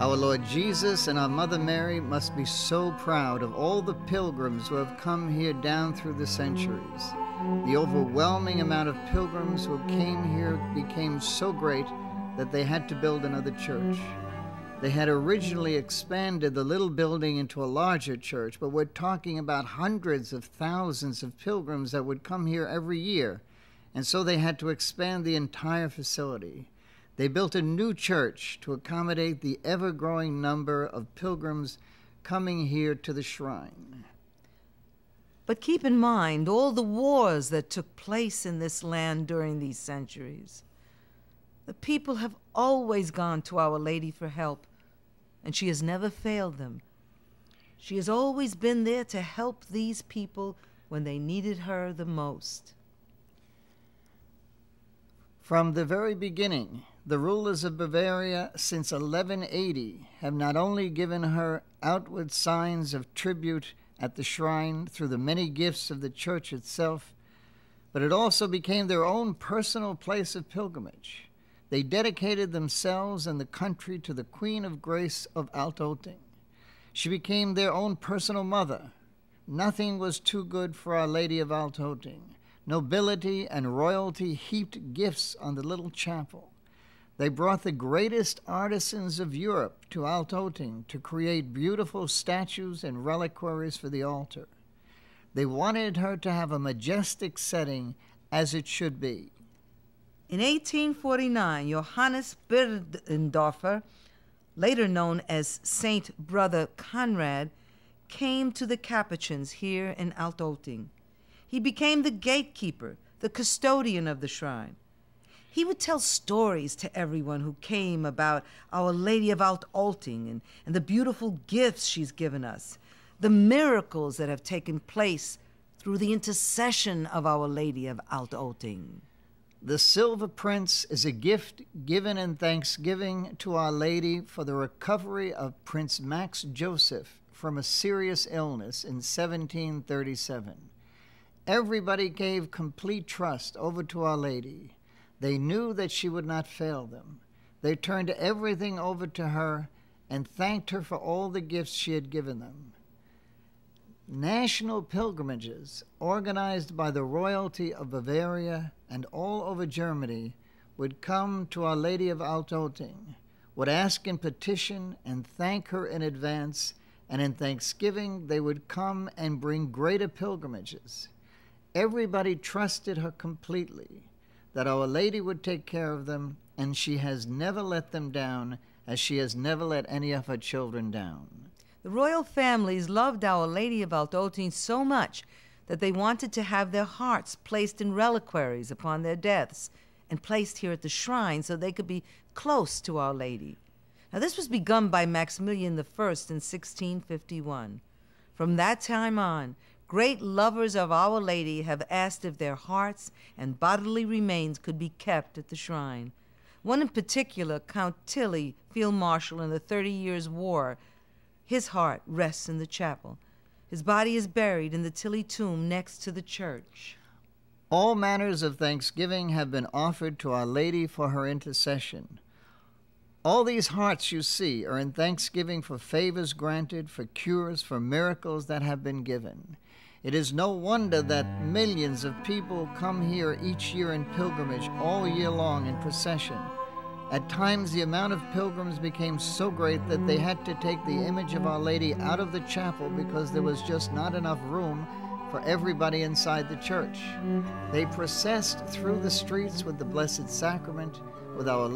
Our Lord Jesus and our Mother Mary must be so proud of all the pilgrims who have come here down through the centuries. The overwhelming amount of pilgrims who came here became so great that they had to build another church. They had originally expanded the little building into a larger church, but we're talking about hundreds of thousands of pilgrims that would come here every year, and so they had to expand the entire facility. They built a new church to accommodate the ever-growing number of pilgrims coming here to the shrine. But keep in mind all the wars that took place in this land during these centuries. The people have always gone to Our Lady for help, and she has never failed them. She has always been there to help these people when they needed her the most. From the very beginning, the rulers of Bavaria since 1180 have not only given her outward signs of tribute at the shrine through the many gifts of the church itself, but it also became their own personal place of pilgrimage. They dedicated themselves and the country to the Queen of Grace of Altotting. She became their own personal mother. Nothing was too good for Our Lady of Altotting. Nobility and royalty heaped gifts on the little chapel. They brought the greatest artisans of Europe to Altotting to create beautiful statues and reliquaries for the altar. They wanted her to have a majestic setting as it should be. In 1849, Johannes Birdendorfer, later known as Saint Brother Conrad, came to the Capuchins here in Altotting. He became the gatekeeper, the custodian of the shrine. He would tell stories to everyone who came about Our Lady of Altotting and the beautiful gifts she's given us, the miracles that have taken place through the intercession of Our Lady of Altotting. The Silver Prince is a gift given in thanksgiving to Our Lady for the recovery of Prince Max Joseph from a serious illness in 1737. Everybody gave complete trust over to Our Lady. They knew that she would not fail them. They turned everything over to her and thanked her for all the gifts she had given them. National pilgrimages, organized by the royalty of Bavaria and all over Germany, would come to Our Lady of Altotting, would ask in petition and thank her in advance, and in thanksgiving they would come and bring greater pilgrimages. Everybody trusted her completely, that Our Lady would take care of them, and she has never let them down, as she has never let any of her children down. The royal families loved Our Lady of Altotting so much that they wanted to have their hearts placed in reliquaries upon their deaths and placed here at the shrine so they could be close to Our Lady. Now, this was begun by Maximilian I in 1651. From that time on, great lovers of Our Lady have asked if their hearts and bodily remains could be kept at the shrine. One in particular, Count Tilly, Field Marshal in the 30 Years' War, his heart rests in the chapel. His body is buried in the Tilly tomb next to the church. All manners of thanksgiving have been offered to Our Lady for her intercession. All these hearts you see are in thanksgiving for favors granted, for cures, for miracles that have been given. It is no wonder that millions of people come here each year in pilgrimage all year long in procession. At times, the amount of pilgrims became so great that they had to take the image of Our Lady out of the chapel because there was just not enough room for everybody inside the church. They processed through the streets with the Blessed Sacrament, with Our Lady